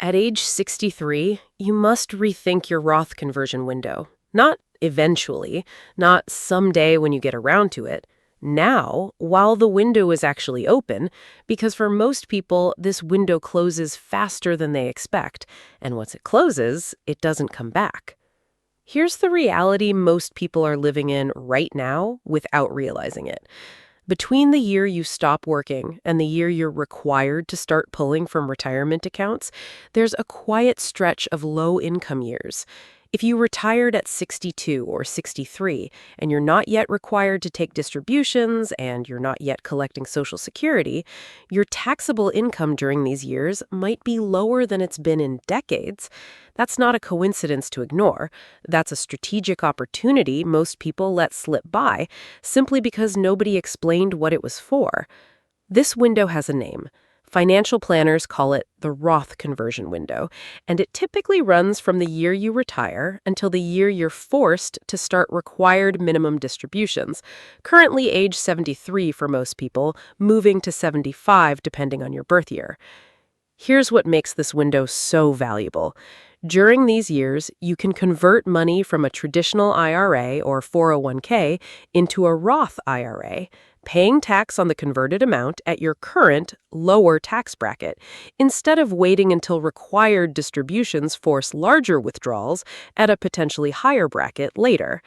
At age 63, you must rethink your Roth conversion window. Not eventually, not someday when you get around to it. Now, while the window is actually open, because for most people, this window closes faster than they expect, and once it closes, it doesn't come back. Here's the reality most people are living in right now without realizing it. Between the year you stop working and the year you're required to start pulling from retirement accounts, there's a quiet stretch of low-income years. If you retired at 62 or 63 and you're not yet required to take distributions and you're not yet collecting Social Security, your taxable income during these years might be lower than it's been in decades. That's not a coincidence to ignore. That's a strategic opportunity most people let slip by simply because nobody explained what it was for. This window has a name. Financial planners call it the Roth conversion window, and it typically runs from the year you retire until the year you're forced to start required minimum distributions, currently age 73 for most people, moving to 75 depending on your birth year. Here's what makes this window so valuable. During these years, you can convert money from a traditional IRA or 401k into a Roth IRA, paying tax on the converted amount at your current, lower tax bracket, instead of waiting until required distributions force larger withdrawals at a potentially higher bracket later.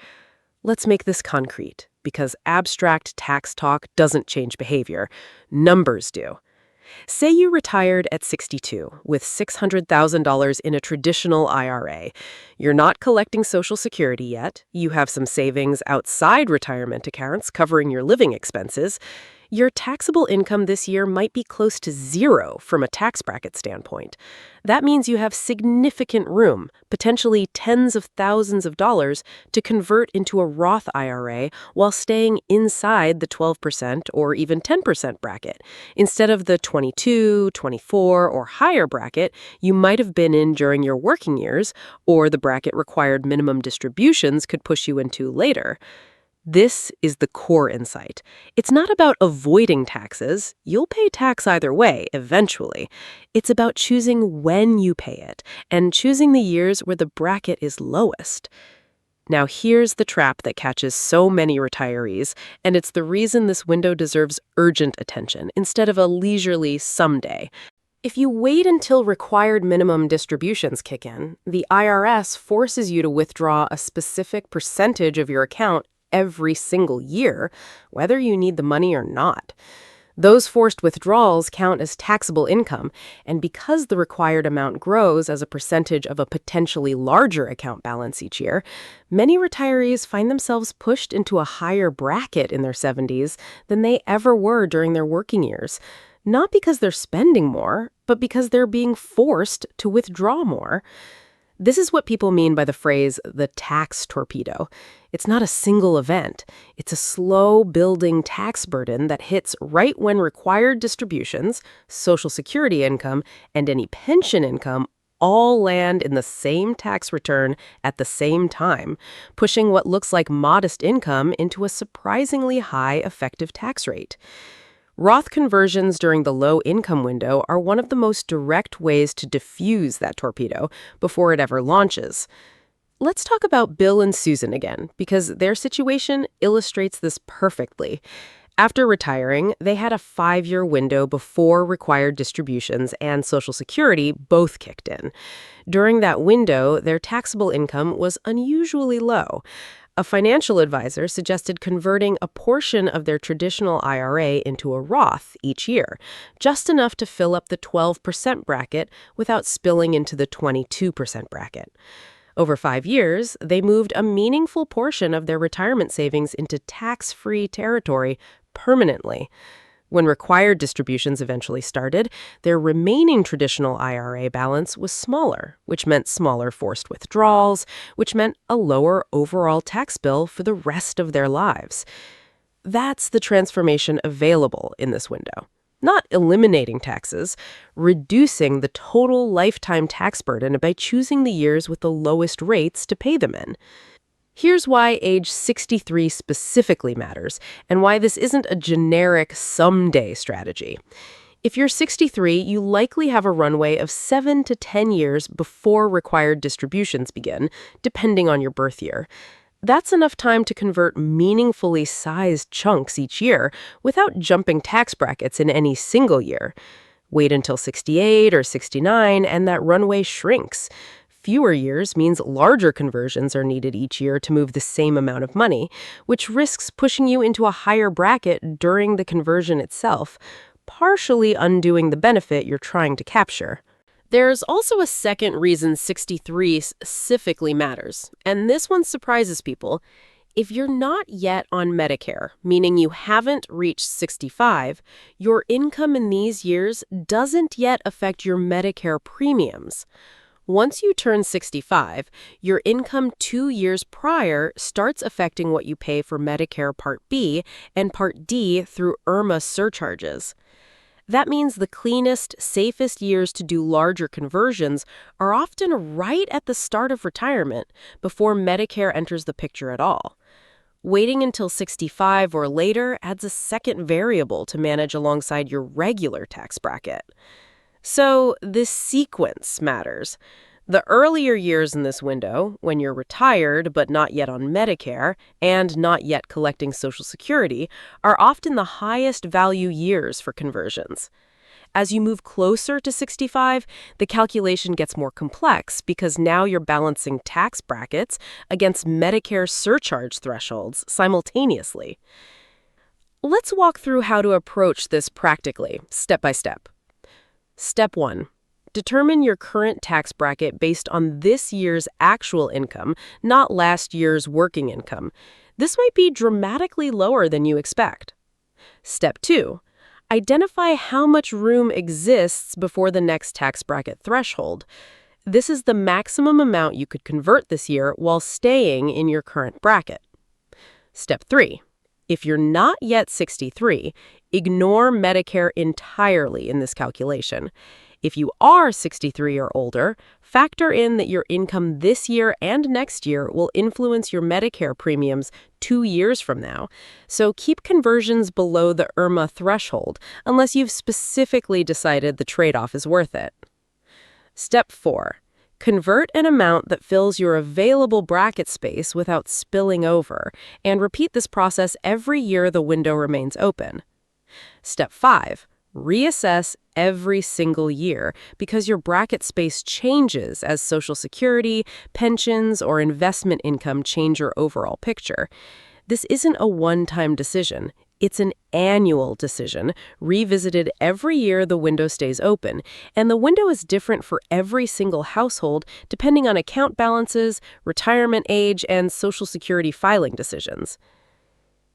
Let's make this concrete, because abstract tax talk doesn't change behavior. Numbers do. Say you retired at 62 with $600,000 in a traditional IRA. You're not collecting Social Security yet. You have some savings outside retirement accounts covering your living expenses. Your taxable income this year might be close to zero from a tax bracket standpoint. That means you have significant room, potentially tens of thousands of dollars, to convert into a Roth IRA while staying inside the 12% or even 10% bracket, instead of the 22, 24, or higher bracket you might have been in during your working years, or the bracket required minimum distributions could push you into later. This is the core insight. It's not about avoiding taxes. You'll pay tax either way, eventually. It's about choosing when you pay it and choosing the years where the bracket is lowest. Now, here's the trap that catches so many retirees, and it's the reason this window deserves urgent attention instead of a leisurely someday. If you wait until required minimum distributions kick in, the IRS forces you to withdraw a specific percentage of your account every single year, whether you need the money or not. Those forced withdrawals count as taxable income, and because the required amount grows as a percentage of a potentially larger account balance each year, many retirees find themselves pushed into a higher bracket in their 70s than they ever were during their working years. Not because they're spending more, but because they're being forced to withdraw more. This is what people mean by the phrase, the tax torpedo. It's not a single event. It's a slow-building tax burden that hits right when required distributions, Social Security income, and any pension income all land in the same tax return at the same time, pushing what looks like modest income into a surprisingly high effective tax rate. Roth conversions during the low-income window are one of the most direct ways to diffuse that torpedo before it ever launches. Let's talk about Bill and Susan again, because their situation illustrates this perfectly. After retiring, they had a 5-year window before required distributions and Social Security both kicked in. During that window, their taxable income was unusually low. A financial advisor suggested converting a portion of their traditional IRA into a Roth each year, just enough to fill up the 12% bracket without spilling into the 22% bracket. Over 5 years, they moved a meaningful portion of their retirement savings into tax-free territory permanently. When required distributions eventually started, their remaining traditional IRA balance was smaller, which meant smaller forced withdrawals, which meant a lower overall tax bill for the rest of their lives. That's the transformation available in this window. Not eliminating taxes, reducing the total lifetime tax burden by choosing the years with the lowest rates to pay them in. Here's why age 63 specifically matters, and why this isn't a generic someday strategy. If you're 63, you likely have a runway of 7 to 10 years before required distributions begin, depending on your birth year. That's enough time to convert meaningfully sized chunks each year without jumping tax brackets in any single year. Wait until 68 or 69 and that runway shrinks. Fewer years means larger conversions are needed each year to move the same amount of money, which risks pushing you into a higher bracket during the conversion itself, partially undoing the benefit you're trying to capture. There's also a second reason 63 specifically matters, and this one surprises people. If you're not yet on Medicare, meaning you haven't reached 65, your income in these years doesn't yet affect your Medicare premiums. Once you turn 65, your income 2 years prior starts affecting what you pay for Medicare Part B and Part D through IRMA surcharges. That means the cleanest, safest years to do larger conversions are often right at the start of retirement, before Medicare enters the picture at all. Waiting until 65 or later adds a second variable to manage alongside your regular tax bracket. So this sequence matters. The earlier years in this window, when you're retired but not yet on Medicare and not yet collecting Social Security, are often the highest value years for conversions. As you move closer to 65, the calculation gets more complex because now you're balancing tax brackets against Medicare surcharge thresholds simultaneously. Let's walk through how to approach this practically, step by step. Step 1. Determine your current tax bracket based on this year's actual income, not last year's working income. This might be dramatically lower than you expect. Step 2. Identify how much room exists before the next tax bracket threshold. This is the maximum amount you could convert this year while staying in your current bracket. Step 3. If you're not yet 63, ignore Medicare entirely in this calculation. If you are 63 or older, factor in that your income this year and next year will influence your Medicare premiums 2 years from now. So keep conversions below the IRMA threshold unless you've specifically decided the trade-off is worth it. Step 4. Convert an amount that fills your available bracket space without spilling over, and repeat this process every year the window remains open. Step 5. Reassess every single year because your bracket space changes as Social Security, pensions, or investment income change your overall picture. This isn't a one-time decision. It's an annual decision, revisited every year the window stays open, and the window is different for every single household depending on account balances, retirement age, and Social Security filing decisions.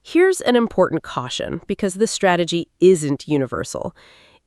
Here's an important caution, because this strategy isn't universal.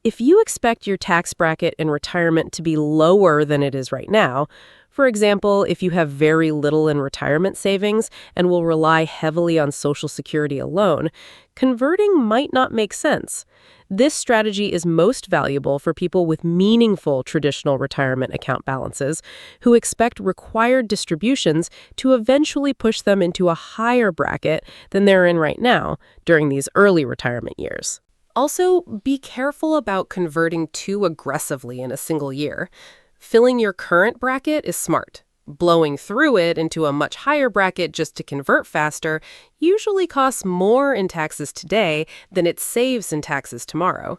If you expect your tax bracket in retirement to be lower than it is right now, for example, if you have very little in retirement savings and will rely heavily on Social Security alone, converting might not make sense. This strategy is most valuable for people with meaningful traditional retirement account balances who expect required distributions to eventually push them into a higher bracket than they're in right now during these early retirement years. Also, be careful about converting too aggressively in a single year. Filling your current bracket is smart. Blowing through it into a much higher bracket just to convert faster usually costs more in taxes today than it saves in taxes tomorrow.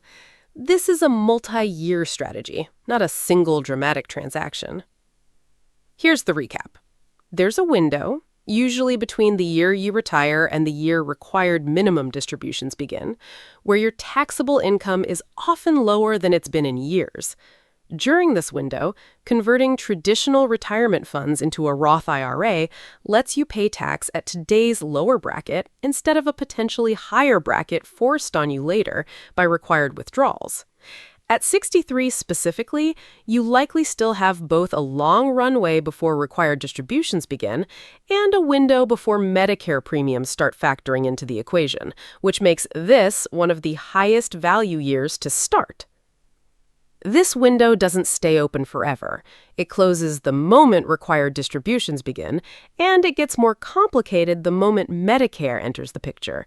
This is a multi-year strategy, not a single dramatic transaction. Here's the recap. There's a window, usually between the year you retire and the year required minimum distributions begin, where your taxable income is often lower than it's been in years. During this window, converting traditional retirement funds into a Roth IRA lets you pay tax at today's lower bracket instead of a potentially higher bracket forced on you later by required withdrawals. At 63 specifically, you likely still have both a long runway before required distributions begin and a window before Medicare premiums start factoring into the equation, which makes this one of the highest value years to start. This window doesn't stay open forever. It closes the moment required distributions begin, and it gets more complicated the moment Medicare enters the picture.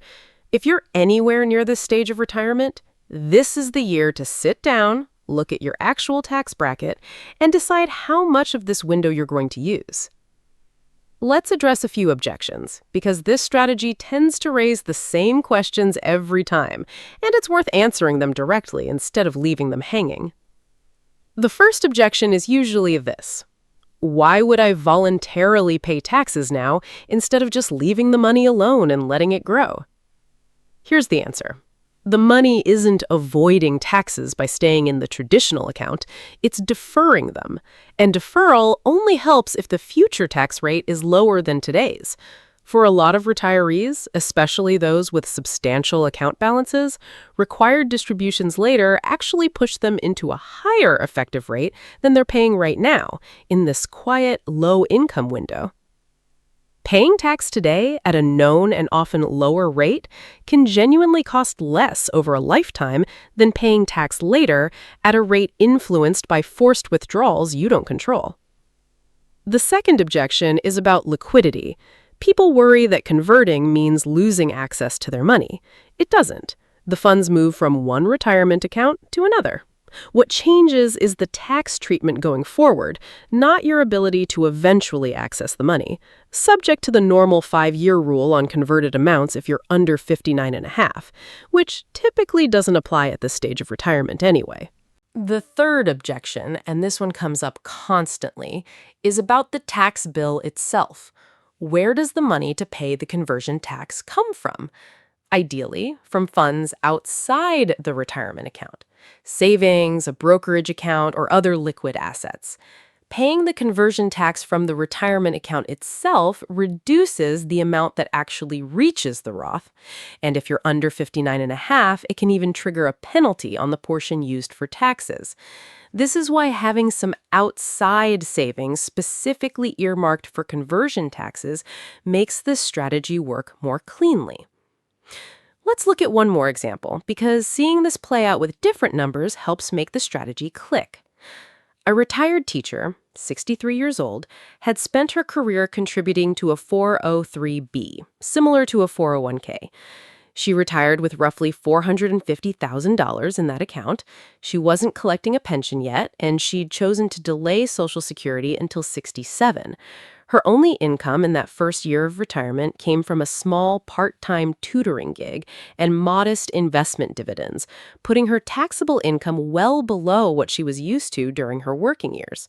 If you're anywhere near this stage of retirement, This is the year to sit down, look at your actual tax bracket, and decide how much of this window you're going to use. Let's address a few objections, because this strategy tends to raise the same questions every time, and it's worth answering them directly instead of leaving them hanging. The first objection is usually this: why would I voluntarily pay taxes now instead of just leaving the money alone and letting it grow? Here's the answer. The money isn't avoiding taxes by staying in the traditional account, it's deferring them. And deferral only helps if the future tax rate is lower than today's. For a lot of retirees, especially those with substantial account balances, required distributions later actually push them into a higher effective rate than they're paying right now in this quiet, low-income window. Paying tax today at a known and often lower rate can genuinely cost less over a lifetime than paying tax later at a rate influenced by forced withdrawals you don't control. The second objection is about liquidity. People worry that converting means losing access to their money. It doesn't. The funds move from one retirement account to another. What changes is the tax treatment going forward, not your ability to eventually access the money, subject to the normal 5-year rule on converted amounts if you're under 59 and a half, which typically doesn't apply at this stage of retirement anyway. The third objection, and this one comes up constantly, is about the tax bill itself. Where does the money to pay the conversion tax come from? Ideally, from funds outside the retirement account, savings, a brokerage account, or other liquid assets. Paying the conversion tax from the retirement account itself reduces the amount that actually reaches the Roth, and if you're under 59 and a half, it can even trigger a penalty on the portion used for taxes. This is why having some outside savings specifically earmarked for conversion taxes makes this strategy work more cleanly. Let's look at one more example, because seeing this play out with different numbers helps make the strategy click. A retired teacher, 63 years old, had spent her career contributing to a 403(b), similar to a 401k. She retired with roughly $450,000 in that account. She wasn't collecting a pension yet, and she'd chosen to delay Social Security until 67. Her only income in that first year of retirement came from a small part-time tutoring gig and modest investment dividends, putting her taxable income well below what she was used to during her working years.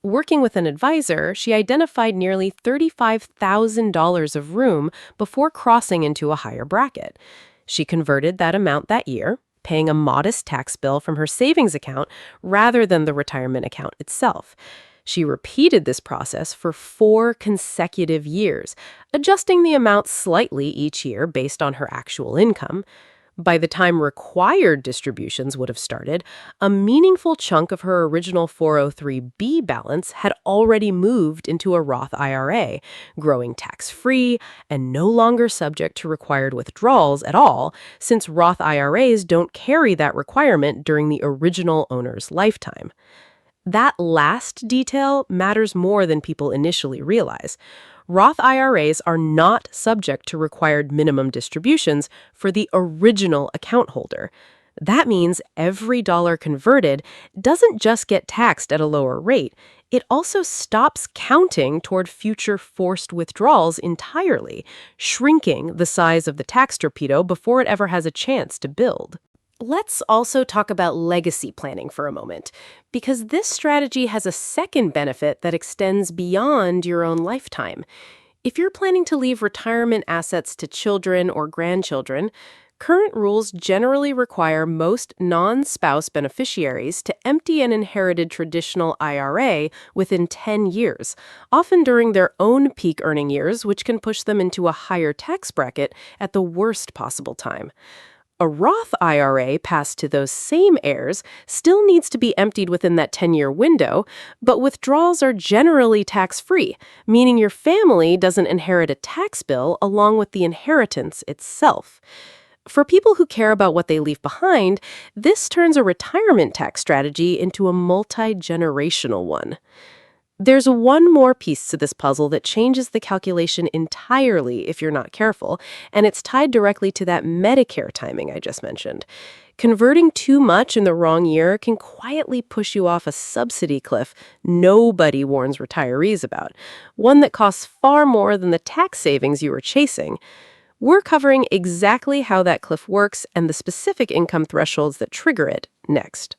Working with an advisor, she identified nearly $35,000 of room before crossing into a higher bracket. She converted that amount that year, paying a modest tax bill from her savings account rather than the retirement account itself. She repeated this process for 4 consecutive years, adjusting the amount slightly each year based on her actual income. By the time required distributions would have started, a meaningful chunk of her original 403(b) balance had already moved into a Roth IRA, growing tax-free and no longer subject to required withdrawals at all, since Roth IRAs don't carry that requirement during the original owner's lifetime. That last detail matters more than people initially realize. Roth IRAs are not subject to required minimum distributions for the original account holder. That means every dollar converted doesn't just get taxed at a lower rate, it also stops counting toward future forced withdrawals entirely, shrinking the size of the tax torpedo before it ever has a chance to build. Let's also talk about legacy planning for a moment, because this strategy has a second benefit that extends beyond your own lifetime. If you're planning to leave retirement assets to children or grandchildren, current rules generally require most non-spouse beneficiaries to empty an inherited traditional IRA within 10 years, often during their own peak earning years, which can push them into a higher tax bracket at the worst possible time. A Roth IRA passed to those same heirs still needs to be emptied within that 10-year window, but withdrawals are generally tax-free, meaning your family doesn't inherit a tax bill along with the inheritance itself. For people who care about what they leave behind, this turns a retirement tax strategy into a multi-generational one. There's one more piece to this puzzle that changes the calculation entirely if you're not careful, and it's tied directly to that Medicare timing I just mentioned. Converting too much in the wrong year can quietly push you off a subsidy cliff nobody warns retirees about, one that costs far more than the tax savings you were chasing. We're covering exactly how that cliff works and the specific income thresholds that trigger it next.